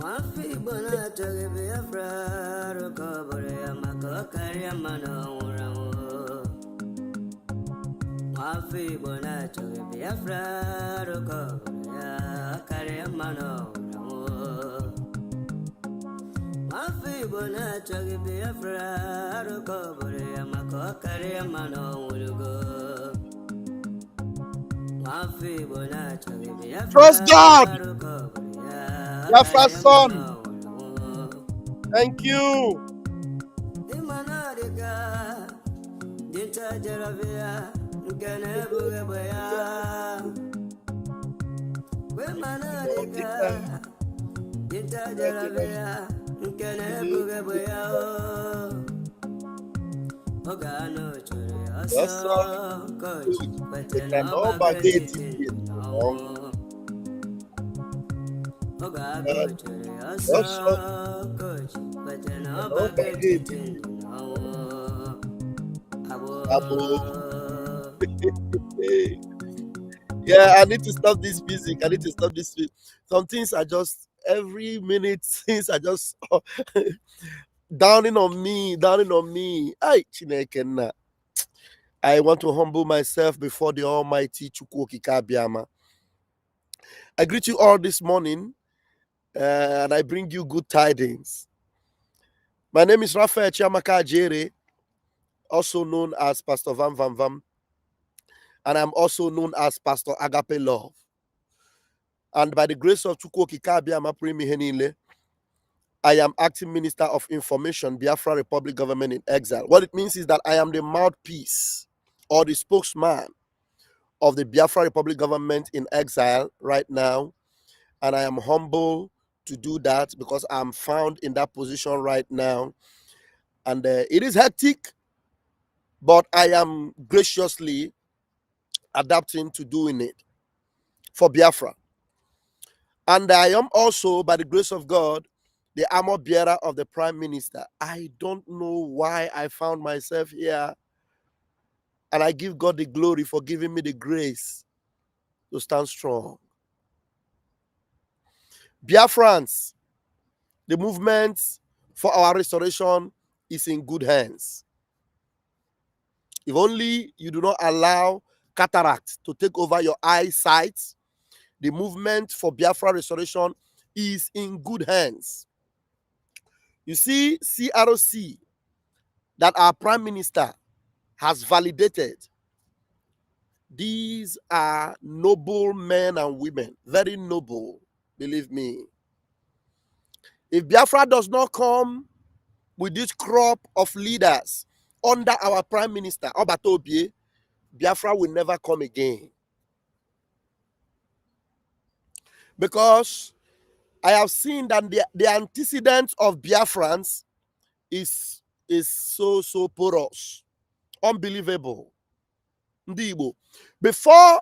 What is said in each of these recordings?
Wafi bona toge Biafra rokobore amako kari mano urawo. Wafi bona toge Biafra rokobore kari mano urawo. Wafi bona toge Biafra rokobore amako kari mano urawo. Wafi bona toge Biafra. Trust God. Biafra son. Thank you. Yes, sir. Yeah, I need to stop this music. I need to stop this. Some things are just every minute. Things are just downing on me. Ay, Chineke. I want to humble myself before the Almighty Chukwuokike Abiama. I greet you all this morning, and I bring you good tidings. My name is Raphael Chiamaka Ajere, also known as Pastor Vam Vam Vam, and I'm also known as Pastor Agape Love. And by the grace of Chukwuokike Abiama Primi Henile, I am acting Minister of Information, Biafra Republic Government in Exile. What it means is that I am the mouthpiece or the spokesman of the Biafra Republic Government in Exile right now. And I am humble to do that because I'm found in that position right now. And it is hectic, but I am graciously adapting to doing it for Biafra. And I am also, by the grace of God, the armor bearer of the Prime Minister. I don't know why I found myself here. And I give God the glory for giving me the grace to stand strong. Biafrans, the movement for our restoration is in good hands. If only you do not allow cataract to take over your eyesight, the movement for Biafra restoration is in good hands. You see, CROC that our Prime Minister has validated. These are noble men and women, very noble, believe me. If Biafra does not come with this crop of leaders under our Prime Minister, Obatobie, Biafra will never come again. Because I have seen that the antecedent of Biafrans is so porous, unbelievable. Before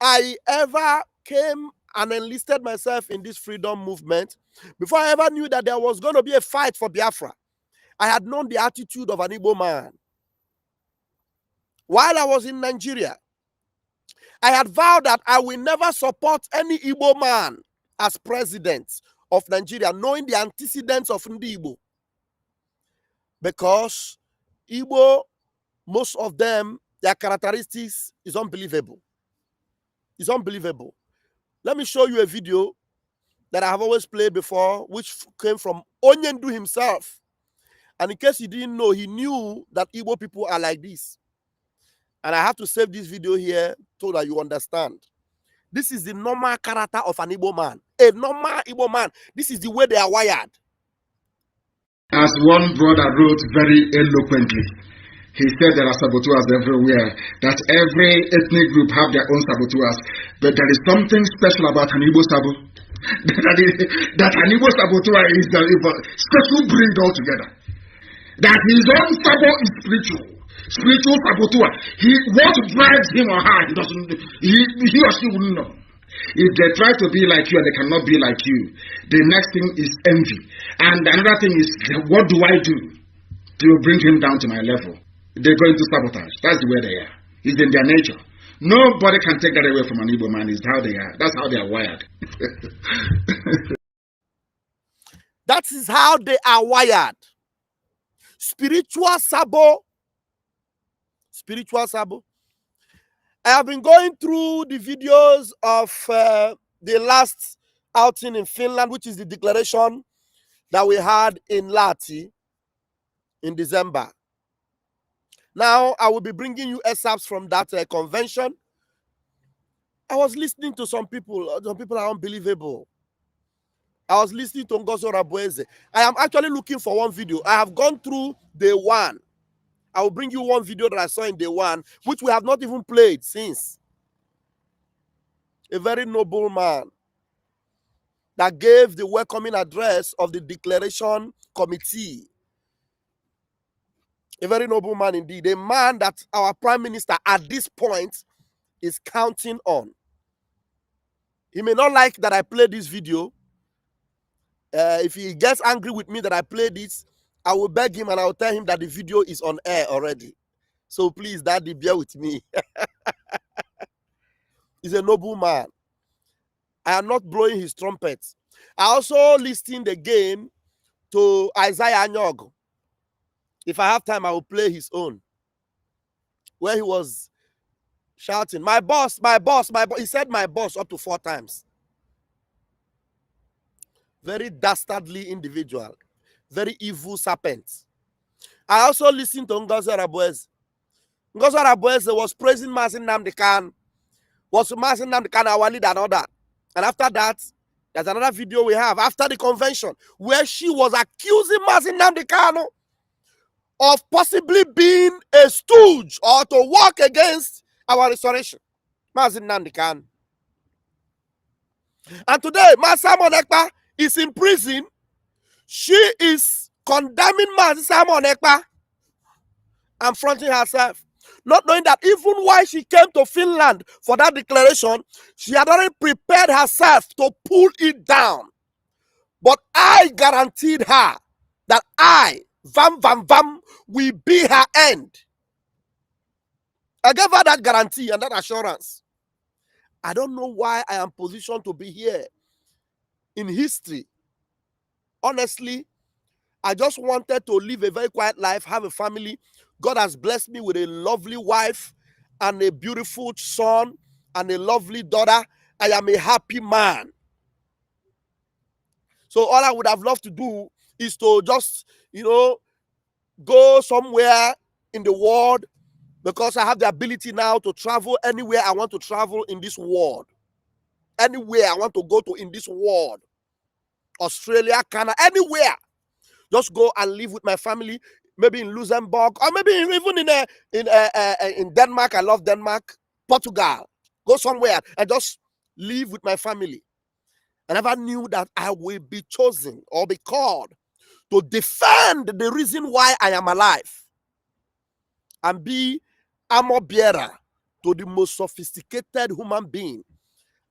I ever came and enlisted myself in this freedom movement, before I ever knew that there was going to be a fight for Biafra, I had known the attitude of an Igbo man. While I was in Nigeria, I had vowed that I will never support any Igbo man as president of Nigeria, knowing the antecedents of Ndi Igbo. Because Igbo, most of them, their characteristics is unbelievable. It's unbelievable. Let me show you a video that I have always played before, which came from Onyendu himself. And in case you didn't know, he knew that Igbo people are like this. And I have to save this video here so that you understand. This is the normal character of an Igbo man. A normal Igbo man. This is the way they are wired. As one brother wrote very eloquently, he said there are saboteurs everywhere, that every ethnic group have their own saboteurs, but there is something special about an Igbo sabo. that an Igbo saboteur is the special breed altogether. That his own sabo is spiritual saboteur. What drives him or her, he or she wouldn't know. If they try to be like you and they cannot be like you, the next thing is envy. And another thing is, what do I do to bring him down to my level? They're going to sabotage. That's the way they are. It's in their nature. Nobody can take that away from an Igbo man. It's how they are. That's how they are wired. That is how they are wired. Spiritual sabo. Spiritual sabo. I have been going through the videos of the last outing in Finland, which is the declaration that we had in Lahti in December. Now, I will be bringing you excerpts from that convention. I was listening to some people. Some people are unbelievable. I was listening to Ngozo Rabueze. I am actually looking for one video. I have gone through day one. I will bring you one video that I saw in day one, which we have not even played since. A very noble man that gave the welcoming address of the declaration committee. A very noble man indeed. A man that our prime minister at this point is counting on. He may not like that I played this video. If he gets angry with me that I played this, I will beg him and I will tell him that the video is on air already. So please, Daddy, bear with me. He's a noble man. I am not blowing his trumpet. I also listened again to Isaiah Anyog. If I have time, I will play his own. Where he was shouting, my boss, my boss, my boss. He said my boss up to 4 times. Very dastardly individual. Very evil serpent. I also listened to Ngozi Rabueze. Ngozi Rabueze was praising Mazin Nnamdi Kanu. Was Mazin Nnamdi Kanu our leader and all that. And after that, there's another video we have after the convention where she was accusing Mazin Nnamdi Kanu of possibly being a stooge or to work against our restoration. Mazin Nnamdi Kanu. And today, Simon Ekpa is in prison. She is condemning Simon Ekpa and fronting herself, not knowing that even while she came to Finland for that declaration, she had already prepared herself to pull it down. But I guaranteed her that I, Vam, will be her end. I gave her that guarantee and that assurance. I don't know why I am positioned to be here in history. Honestly, I just wanted to live a very quiet life, have a family. God has blessed me with a lovely wife and a beautiful son and a lovely daughter. I am a happy man. So all I would have loved to do is to just, go somewhere in the world, because I have the ability now to travel anywhere I want to travel in this world. Anywhere I want to go to in this world. Australia, Canada, anywhere. Just go and live with my family, maybe in Luxembourg, or maybe even in Denmark. I love Denmark. Portugal. Go somewhere and just live with my family. I never knew that I will be chosen or be called to defend the reason why I am alive and be armor bearer to the most sophisticated human being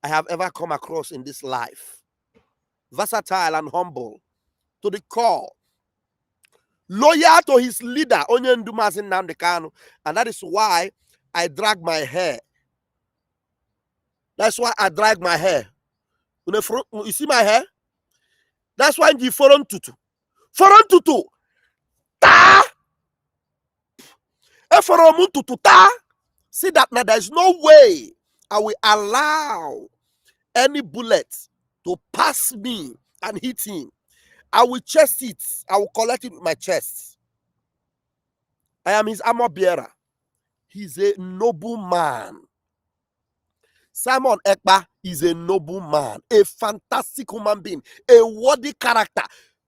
I have ever come across in this life. Versatile and humble to the core. Loyal to his leader, Onyendu Mazin Nnamdi Kanu, and that is why I drag my hair. That's why I drag my hair. You see my hair? That's why the foreign tutu. Foreign tutu. Ta! A foreign tutu ta! See that now there's no way I will allow any bullet to pass me and hit him. I will chest it. I will collect it with my chest. I am his armor bearer. He's a noble man. Simon Ekpa is a noble man, a fantastic human being, a worthy character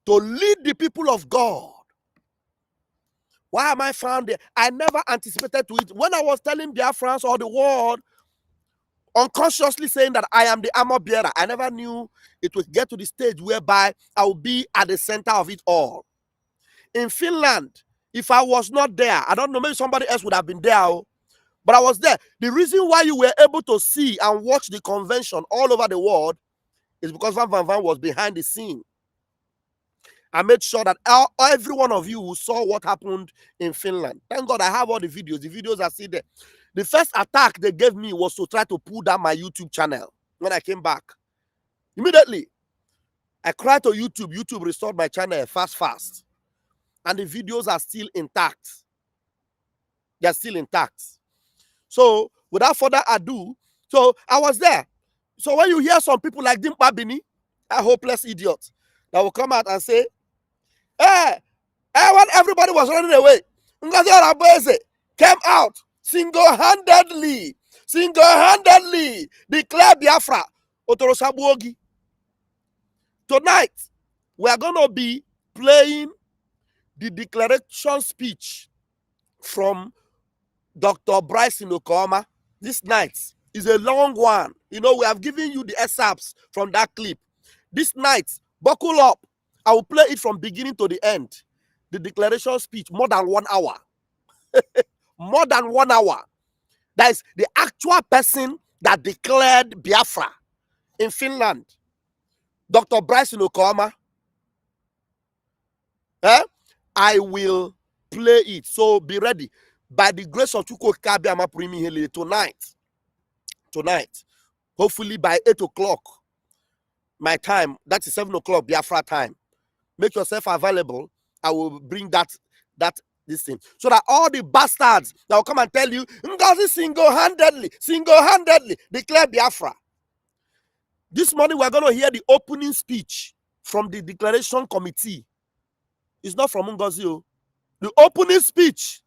to lead the people of God. Why am I found there? I never anticipated to it. When I was telling Biafrans or the world, unconsciously saying that I am the armor bearer, I never knew it would get to the stage whereby I will be at the center of it all. In Finland, if I was not there, I don't know, maybe somebody else would have been there, but I was there. The reason why you were able to see and watch the convention all over the world is because Van was behind the scene. I made sure that every one of you saw what happened in Finland. Thank God I have all the videos. The videos are still there. The first attack they gave me was to try to pull down my YouTube channel when I came back. Immediately. I cried to YouTube. YouTube restored my channel fast. And the videos are still intact. They're still intact. So without further ado, so I was there. So when you hear some people like Dimpa Bini, a hopeless idiot, that will come out and say, hey, when everybody was running away, Ngozi Oraboeze came out single-handedly declare Biafra. Otorosabuogi. Tonight, we are going to be playing the declaration speech from Dr. Bryson Okoma. This night is a long one. You know, we have given you the excerpts from that clip. This night, buckle up. I will play it from beginning to the end. The declaration speech, more than 1 hour. More than 1 hour. That is the actual person that declared Biafra in Finland. Dr. Bryson Okoma. I will play it. So be ready. By the grace of Chuko Kabiama Primi Hele tonight, hopefully by 8 o'clock, my time, that is 7 o'clock Biafra time. Make yourself available. I will bring this thing. So that all the bastards that will come and tell you, Ngozi single-handedly declare Biafra. This morning we're going to hear the opening speech from the declaration committee. It's not from Ngozi. The opening speech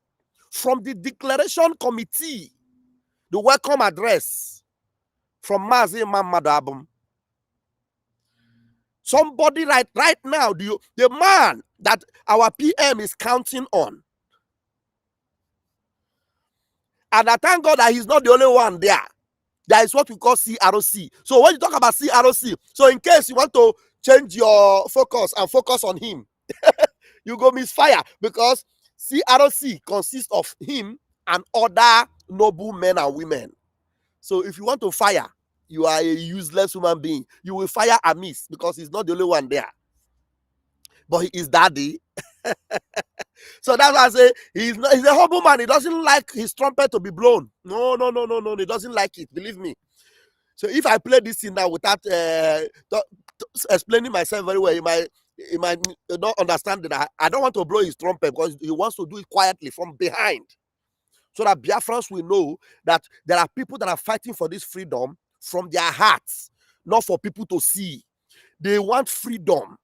from the declaration committee, the welcome address from Madabum. Somebody right now, the man that our PM is counting on. And I thank God that he's not the only one there. There is what we call CROC. So when you talk about CROC, so in case you want to change your focus and focus on him, you go misfire, because CROC consists of him and other noble men and women. So if you want to fire, you are a useless human being. You will fire amiss, because he's not the only one there. But he is daddy. So that's why I say he's a humble man. He doesn't like his trumpet to be blown. No. He doesn't like it. Believe me. So if I play this thing now without explaining myself very well, he might not understand that I don't want to blow his trumpet, because he wants to do it quietly from behind, so that Biafrans will know that there are people that are fighting for this freedom from their hearts, not for people to see. They want freedom.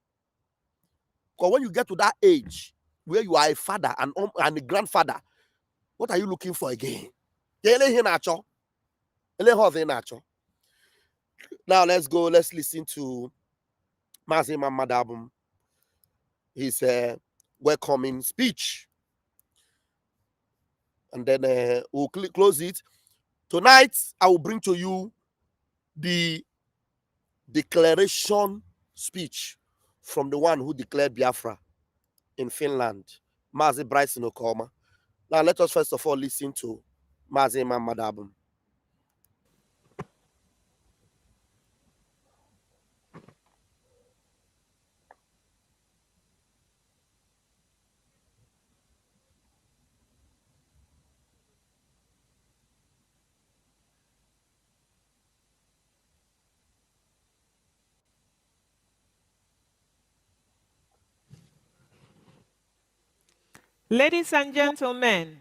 Because when you get to that age where you are a father and a grandfather, what are you looking for again? Now let's go. Let's listen to Madabum, his welcoming speech, and then we'll close it. Tonight, I will bring to you the declaration speech from the one who declared Biafra in Finland, Mazi Bryson Okoma. Now, let us first of all listen to Mazi Madabum. Ladies and gentlemen,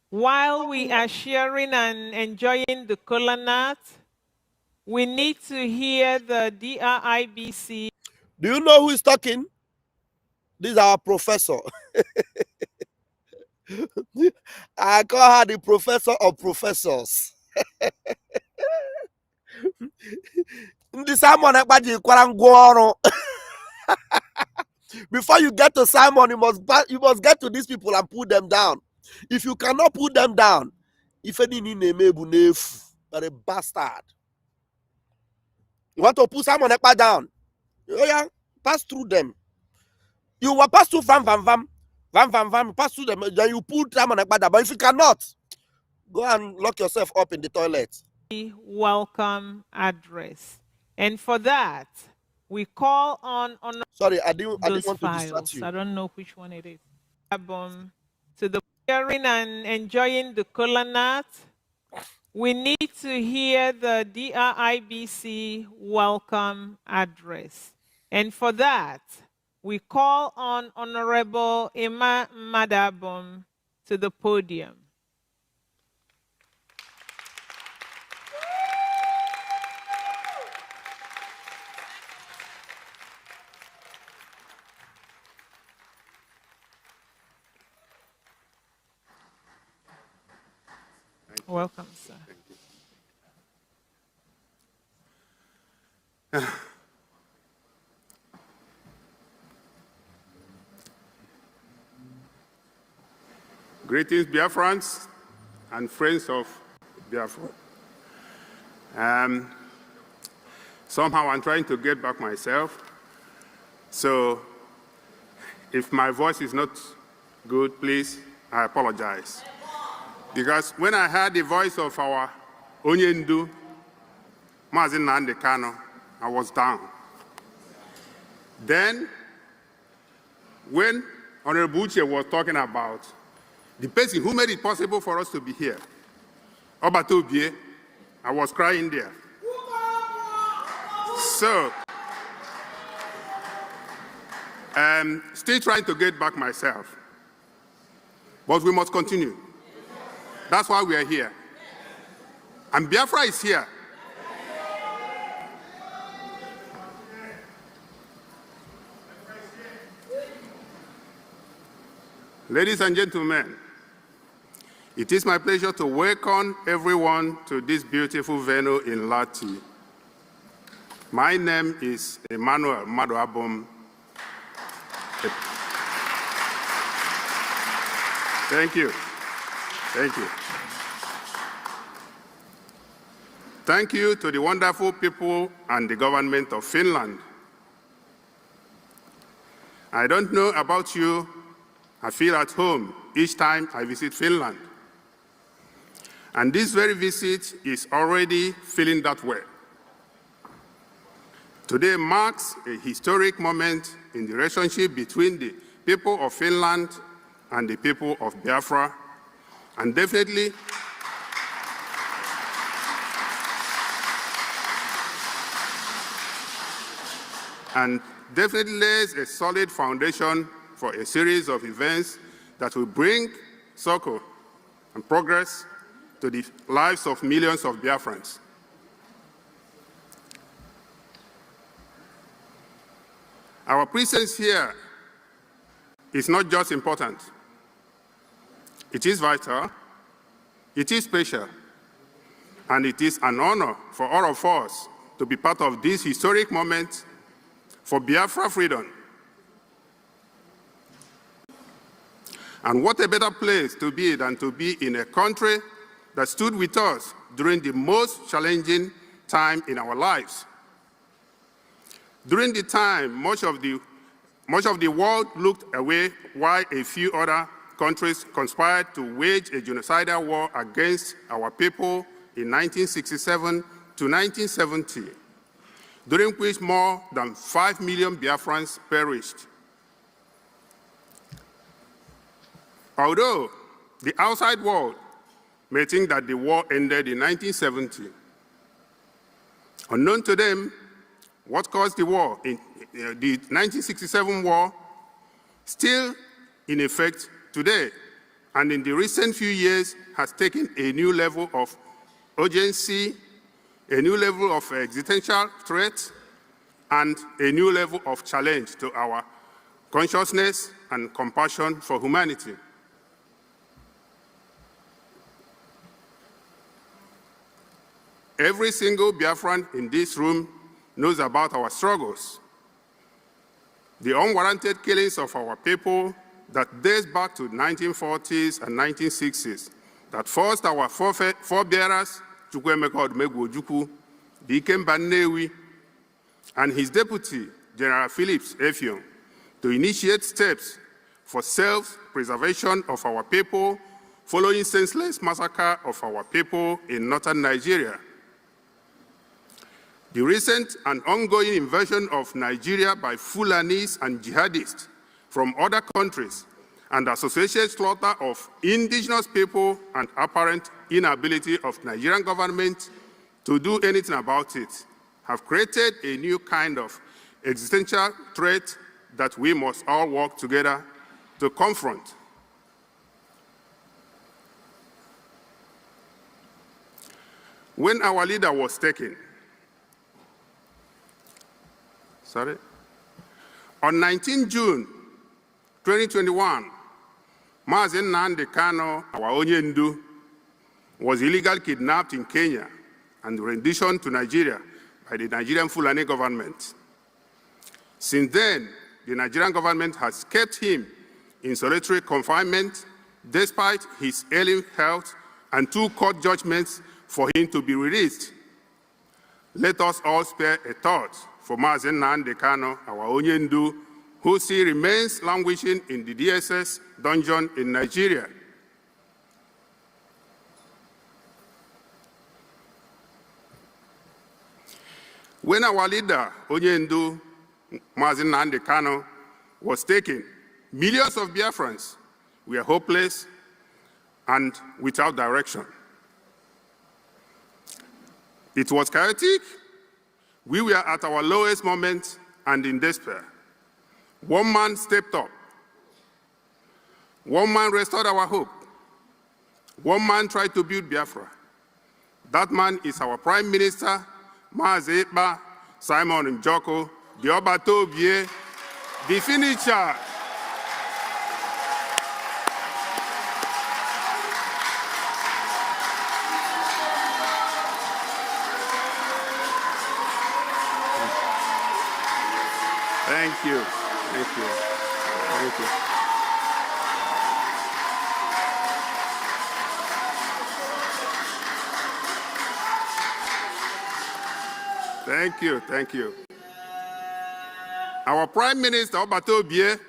while we are sharing and enjoying the kola nut, we need to hear the DRIBC. Do you know who is talking? This is our professor. I call her the professor of professors. Before you get to Simon, you must get to these people and put them down. If you cannot put them down, if any you're a bastard. You want to put Simon Ekpa down? Oh yeah, pass through them. You will pass through vam, pass through them. Then you put Simon Ekpa down. But if you cannot, go and lock yourself up in the toilet. Welcome address. And for that, we call on sorry, I didn't want to files. distract you. I don't know which one it is. To the hearing and enjoying the kola nut, we need to hear the DRIBC welcome address. And for that, we call on Honorable Madabum to the podium. Welcome, sir. Greetings, Biafrans and friends of Biafra. Somehow I'm trying to get back myself. So if my voice is not good, please, I apologize. Because when I heard the voice of our Onyendu, Mazin Nnamdi Kanu, I was down. Then, when Honorable Uche was talking about the person who made it possible for us to be here, Obatobie, I was crying there. So, I'm still trying to get back myself. But we must continue. That's why we are here. And Biafra is here. Ladies and gentlemen, it is my pleasure to welcome everyone to this beautiful venue in Lati. My name is Emmanuel Madabum. Thank you. Thank you. Thank you to the wonderful people and the government of Finland. I don't know about you, I feel at home each time I visit Finland. And this very visit is already feeling that way. Today marks a historic moment in the relationship between the people of Finland and the people of Biafra, and definitely lays a solid foundation for a series of events that will bring succor and progress to the lives of millions of Biafrans. Our presence here is not just important. It is vital, it is special, and it is an honor for all of us to be part of this historic moment for Biafra freedom. And what a better place to be than to be in a country that stood with us during the most challenging time in our lives. During the time, much of the world looked away while a few other countries conspired to wage a genocidal war against our people in 1967 to 1970, during which more than 5 million Biafrans perished. Although the outside world may think that the war ended in 1970, unknown to them, what caused the war, the 1967 war, still in effect today, and in the recent few years has taken a new level of urgency, a new level of existential threat, and a new level of challenge to our consciousness and compassion for humanity. Every single Biafran in this room knows about our struggles, the unwarranted killings of our people that dates back to the 1940s and 1960s that forced our forebearers, Chukwuemeka Odumegwu Ojukwu, Dikem Bannewi, and his deputy, General Phillips Effiong, to initiate steps for self-preservation of our people following senseless massacre of our people in northern Nigeria. The recent and ongoing invasion of Nigeria by Fulanis and jihadists from other countries and associated slaughter of indigenous people and apparent inability of Nigerian government to do anything about it have created a new kind of existential threat that we must all work together to confront. When our leader was taken, on 19 June 2021, Mazi Nnamdi Kanu, our Onyendu, was illegally kidnapped in Kenya and renditioned to Nigeria by the Nigerian Fulani government. Since then, the Nigerian government has kept him in solitary confinement despite his ailing health and 2 court judgments for him to be released. Let us all spare a thought for Mazi Nnamdi Kanu, our Onyendu, who still remains languishing in the DSS dungeon in Nigeria. When our leader, Onyendu, Mazi Nnamdi Kanu, was taken, millions of Biafrans were hopeless and without direction. It was chaotic. We were at our lowest moment and in despair. One man stepped up. One man restored our hope. One man tried to build Biafra. That man is our Prime Minister, Mazi Ekpa, Simon Njoko, the Obatobie, the finisher. Thank you. Thank you. Thank you. Thank you. Thank you. Our Prime Minister, Obatobie,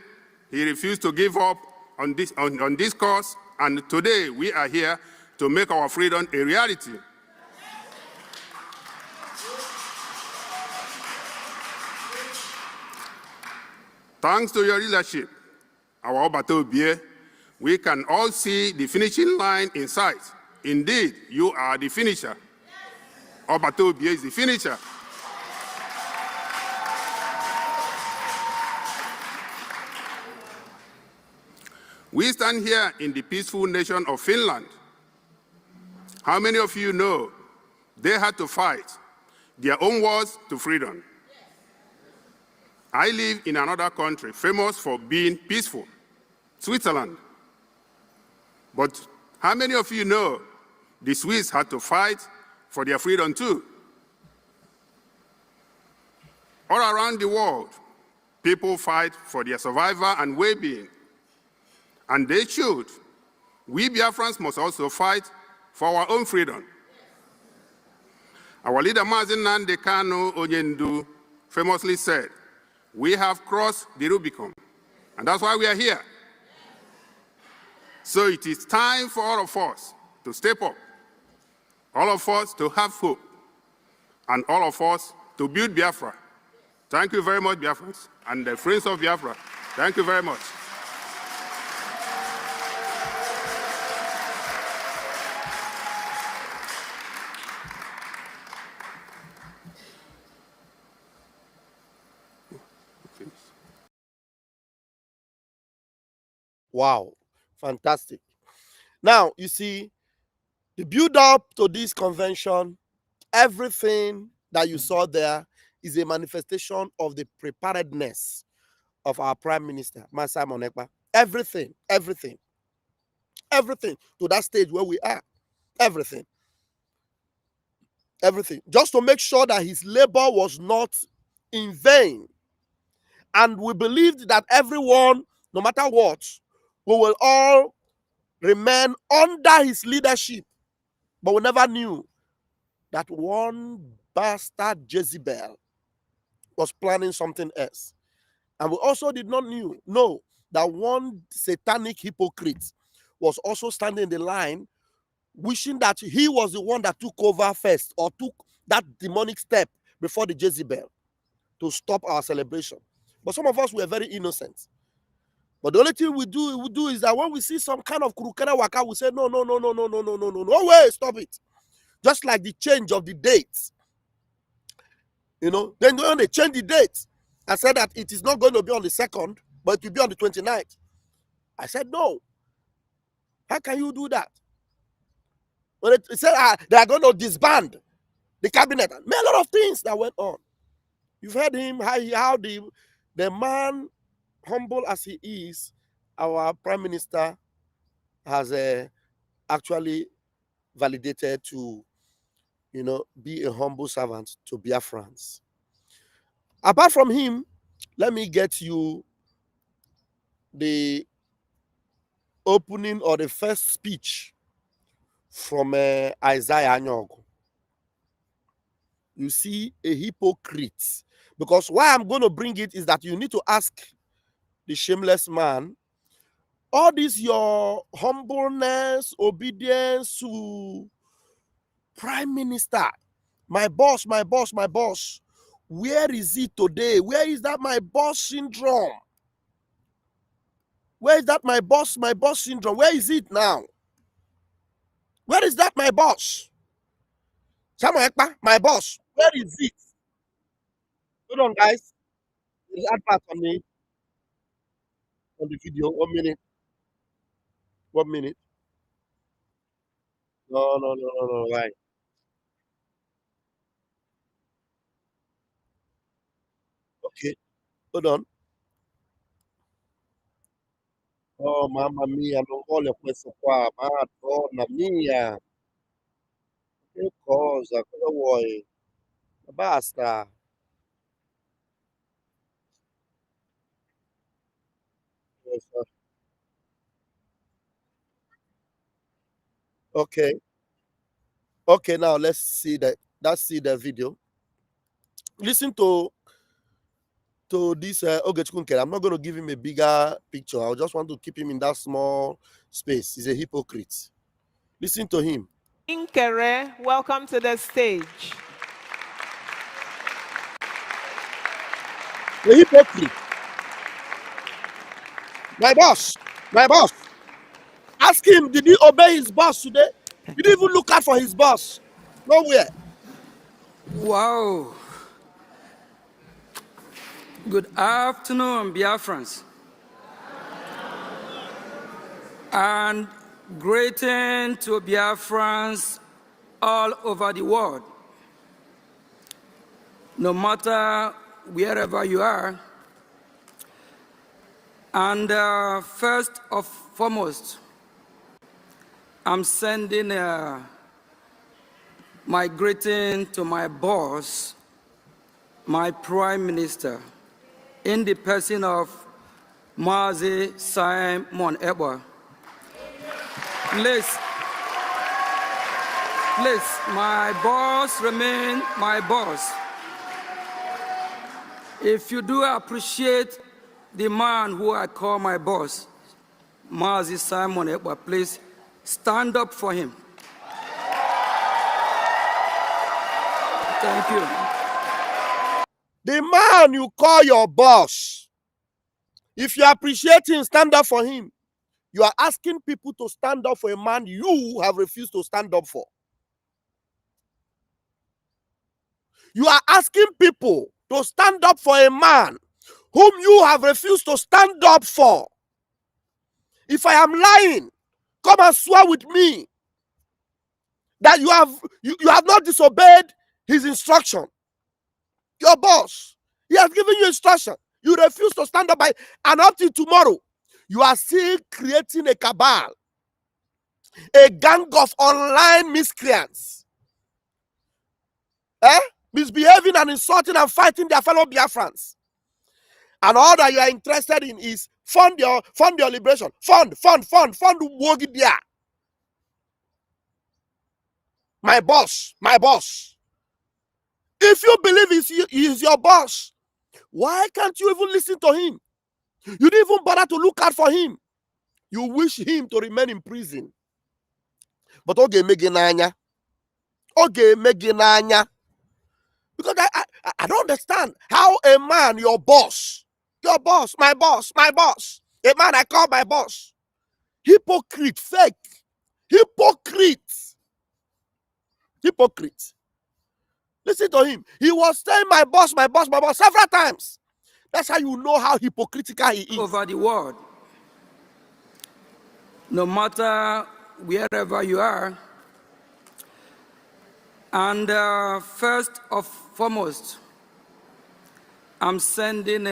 he refused to give up on this cause, and today we are here to make our freedom a reality. Thanks to your leadership, our Obatobie, we can all see the finishing line in sight. Indeed, you are the finisher. Obatobie is the finisher. We stand here in the peaceful nation of Finland. How many of you know they had to fight their own wars to freedom? I live in another country famous for being peaceful, Switzerland. But how many of you know the Swiss had to fight for their freedom too? All around the world, people fight for their survival and well-being. And they should. We Biafrans must also fight for our own freedom. Our leader, Mazi Nnamdi Kanu Onyendu, famously said, "We have crossed the Rubicon, and that's why we are here." So it is time for all of us to step up, all of us to have hope, and all of us to build Biafra. Thank you very much, Biafrans, and the friends of Biafra. Thank you very much. Wow, fantastic. Now, you see, the build up to this convention, everything that you saw there is a manifestation of the preparedness of our Prime Minister, Simon Ekpa. Everything to that stage where we are. Everything. Just to make sure that his labor was not in vain. And we believed that everyone, no matter what, we will all remain under his leadership. But we never knew that one bastard Jezebel was planning something else. And we also did not know that one satanic hypocrite was also standing in the line, wishing that he was the one that took over first or took that demonic step before the Jezebel to stop our celebration. But some of us were very innocent. But the only thing we do is that when we see some kind of kurukere waka, we say, no, no, no, no, no, no, no, no, no, no way, stop it. Just like the change of the dates. You know, then when they change the date, I said that it is not going to be on the 2nd, but it will be on the 29th. I said, no. How can you do that? When it said they are going to disband the cabinet, and a lot of things that went on. You've heard him, how the man, humble as he is, our prime minister has actually validated to, you know, be a humble servant to Biafrans. Apart from him, let me get you the opening or the first speech from Isaiah Anyog. You see a hypocrite. Because why I'm going to bring it is that you need to ask the shameless man, all this your humbleness, obedience to prime minister, my boss, my boss, my boss, where is it today? Where is that my boss syndrome? Where is that my boss syndrome? Where is it now? Where is that my boss? Samuel Ekpa, my boss, where is it? Hold on, guys. There's advert on me on the video. 1 minute. 1 minute. No, no, no, no, no. Right. Okay. Hold on. Oh, mamma mia, non voglio questo qua. Madonna mia. Che cosa? Cosa vuoi? Basta. Okay. Okay, now let's see that. Let's see the video. Listen to this Ogechukwu. I'm not going to give him a bigger picture. I just want to keep him in that small space. He's a hypocrite. Listen to him. Inkere, welcome to the stage. A hypocrite. My boss. My boss. Ask him, did he obey his boss today? He didn't even look out for his boss. Nowhere. Wow. Good afternoon, Biafrans. And greeting to Biafrans all over the world. No matter wherever you are. And first and foremost, I'm sending my greeting to my boss, my prime minister, in the person of Mazi Simon Ekpa. Please, my boss remain my boss. If you do appreciate the man who I call my boss, Mazi Simon Ekpa, please stand up for him. Thank you. The man you call your boss, if you appreciate him, stand up for him. You are asking people to stand up for a man you have refused to stand up for. You are asking people to stand up for a man whom you have refused to stand up for. If I am lying, come and swear with me that you have not disobeyed his instruction. Your boss, he has given you instruction. You refuse to stand up by, and up till tomorrow, you are still creating a cabal, a gang of online miscreants, misbehaving and insulting and fighting their fellow Biafrans. And all that you are interested in is fund your liberation. Fund Wogidia. My boss. If you believe he's your boss, why can't you even listen to him? You didn't even bother to look out for him. You wish him to remain in prison. But okay, Meginanya. Because I don't understand how a man, your boss, my boss, A man I call my boss. Hypocrite, fake. Hypocrite. Hypocrite. Listen to him. He was saying my boss, my boss, my boss several times. That's how you know how hypocritical he is. Over the world, no matter wherever you are. And first of foremost, I'm sending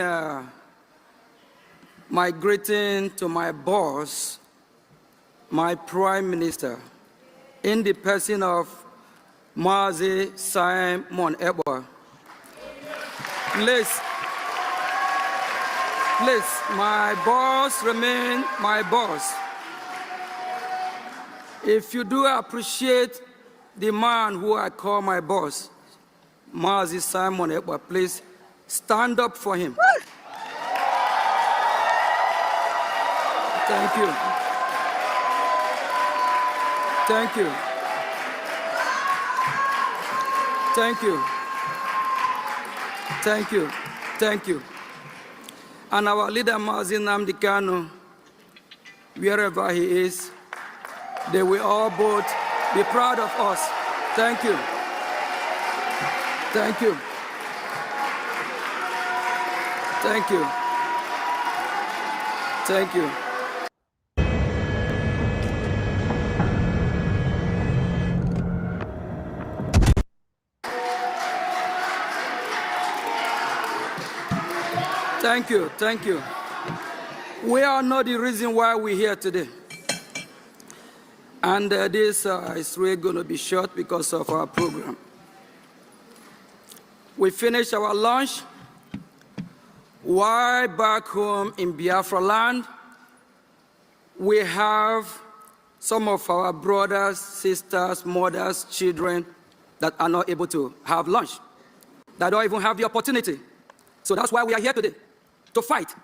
my greeting to my boss, my Prime Minister, in the person of Mazi Simon Ekpa. Please, my boss remain my boss. If you do appreciate the man who I call my boss, Mazi Simon Ekpa, please stand up for him. Thank you. Thank you. Thank you. Thank you. Thank you. And our leader, Mazi Nnamdi Kanu, wherever he is, they will all both be proud of us. Thank you. Thank you. Thank you. Thank you. Thank you. Thank you. We all know the reason why we're here today. And this is really going to be short because of our program. We finished our lunch while back home in Biafra land. We have some of our brothers, sisters, mothers, children that are not able to have lunch, that don't even have the opportunity. So that's why we are here today, to fight.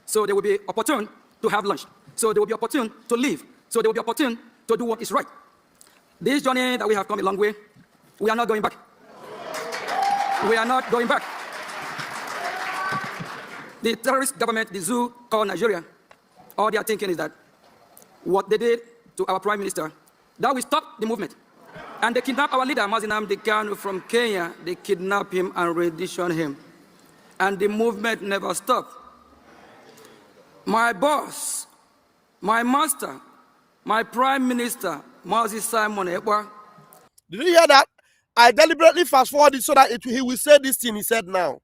So they will be opportune to have lunch. So they will be opportune to live. So they will be opportune to do what is right. This journey that we have come a long way, we are not going back. We are not going back. The terrorist government, the zoo called Nigeria, all they are thinking is that what they did to our Prime Minister, that will stop the movement. And they kidnapped our leader, Mazi Nnamdi Kanu, from Kenya. They kidnapped him and renditioned him. And the movement never stopped. My boss, my master, my Prime Minister, Mazi Simon Ekpa. Did you hear that? I deliberately fast forwarded so that he will say this thing he said now.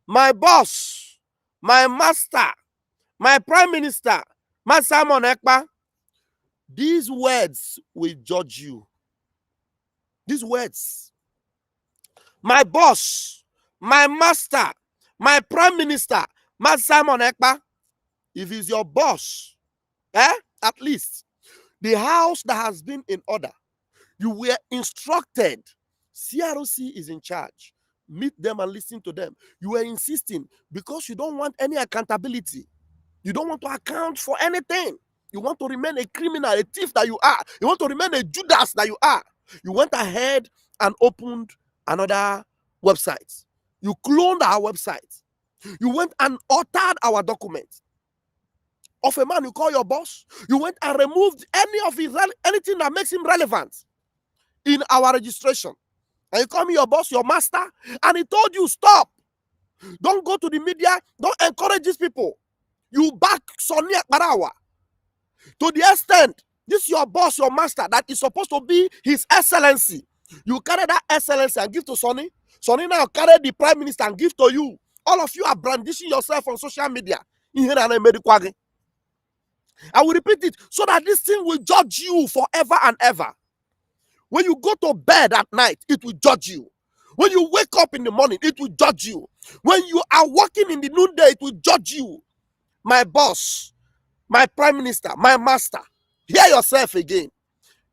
My boss, my master, my Prime Minister, Mazi Simon Ekpa. These words will judge you. These words. My boss, my master, my Prime Minister, Mazi Simon Ekpa. If he's your boss, at least the house that has been in order, you were instructed. CROC is in charge. Meet them and listen to them. You were insisting because you don't want any accountability. You don't want to account for anything. You want to remain a criminal, a thief that you are. You want to remain a Judas that you are. You went ahead and opened another website. You cloned our website. You went and altered our documents. Of a man you call your boss, you went and removed anything that makes him relevant in our registration. And you call me your boss, your master, and he told you, stop. Don't go to the media. Don't encourage these people. You back Sonny Barawa. To the extent, this is your boss, your master, that is supposed to be his excellency. You carry that excellency and give to Sonny. Sonny now carry the Prime Minister and give to you. All of you are brandishing yourself on social media. I will repeat it so that this thing will judge you forever and ever. When you go to bed at night, it will judge you. When you wake up in the morning, it will judge you. When you are working in the noonday, it will judge you. My boss, my Prime Minister, my master, hear yourself again.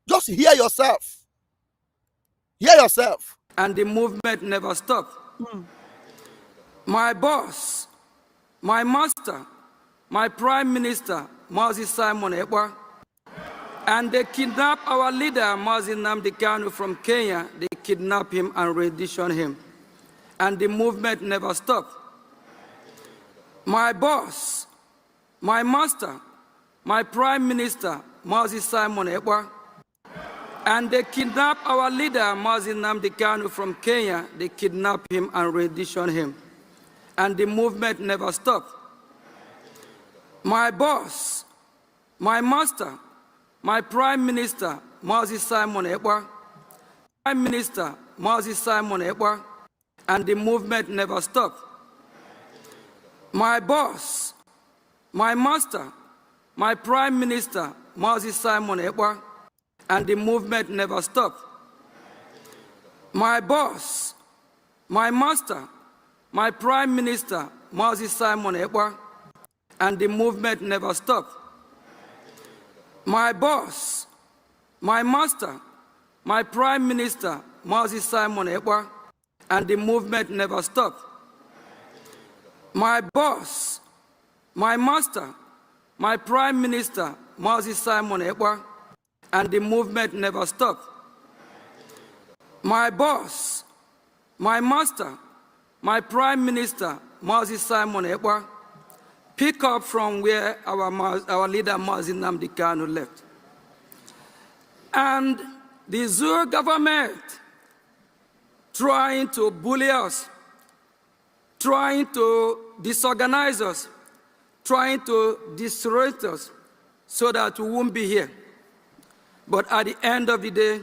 Just hear yourself. Hear yourself. And the movement never stopped. My boss, my master, my Prime Minister, Mazi Simon Ekpa, and they kidnapped our leader, Mazi Nnamdi Kanu, from Kenya. They kidnapped him and renditioned him. And the movement never stopped. My boss, my master, my prime minister, Mazi Simon Ekpa, and they kidnapped our leader, Mazi Nnamdi Kanu, from Kenya. They kidnapped him and renditioned him. And the movement never stopped. My boss, my master, my prime minister, Mazi Simon Ekpa, prime minister, Mazi Simon Ekpa, and the movement never stopped. My boss, my master, my prime minister, Mazi Simon Ekpa, and the movement never stopped. My boss, my master, my prime minister, Mazi Simon Ekpa, and the movement never stopped. My boss, my master, my prime minister, Mazi Simon Ekpa, and the movement never stopped. My boss, my master, my prime minister, Mazi Simon Ekpa, and the movement never stopped. My boss, my master, my prime minister, Mazi Simon Ekpa, pick up from where our leader Mazi Nnamdi Kanu left. And the Zulu government trying to bully us, trying to disorganize us, trying to destroy us so that we won't be here. But at the end of the day,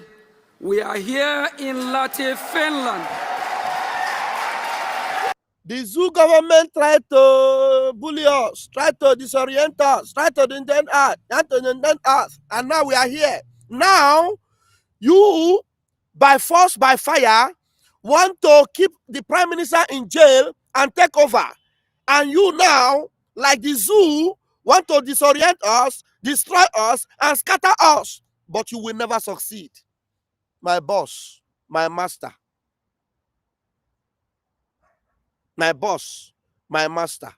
we are here in Lahti, Finland. The zoo government tried to bully us, tried to disorient us, tried to indent us, and now we are here. Now, you, by force, by fire, want to keep the prime minister in jail and take over. And you now, like the zoo, want to disorient us, destroy us, and scatter us. But you will never succeed. My boss, my master, my boss, my master,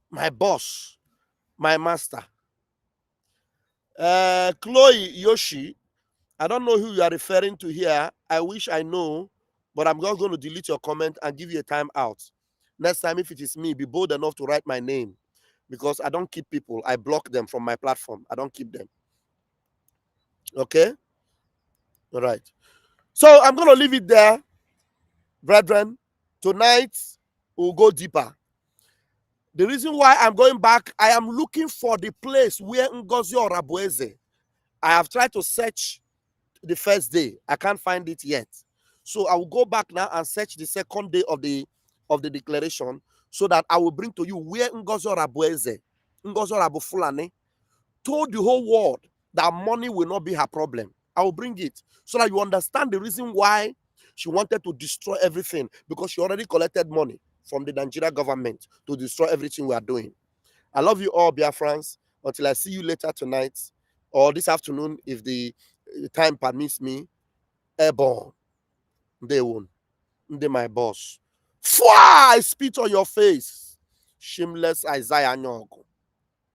my boss, my master. Chloe Yoshi, I don't know who you are referring to here. I wish I know, but I'm not going to delete your comment and give you a time out. Next time, if it is me, be bold enough to write my name, because I don't keep people. I block them from my platform. I don't keep them. Okay? All right. So I'm going to leave it there, brethren. Tonight, we'll go deeper. The reason why I'm going back, I am looking for the place where Ngozi Orabueze. I have tried to search the first day. I can't find it yet. So I will go back now and search the second day of the declaration, so that I will bring to you where Ngozi Orabueze, Ngozi Orabufulani, told the whole world that money will not be her problem. I will bring it so that you understand the reason why she wanted to destroy everything, because she already collected money from the Nigeria government to destroy everything we are doing. I love you all, Biafrans. Until I see you later tonight or this afternoon, if the time permits me. Airborne. They won't. They my boss. Fwa! I spit on your face. Shameless Isaiah Nyogo.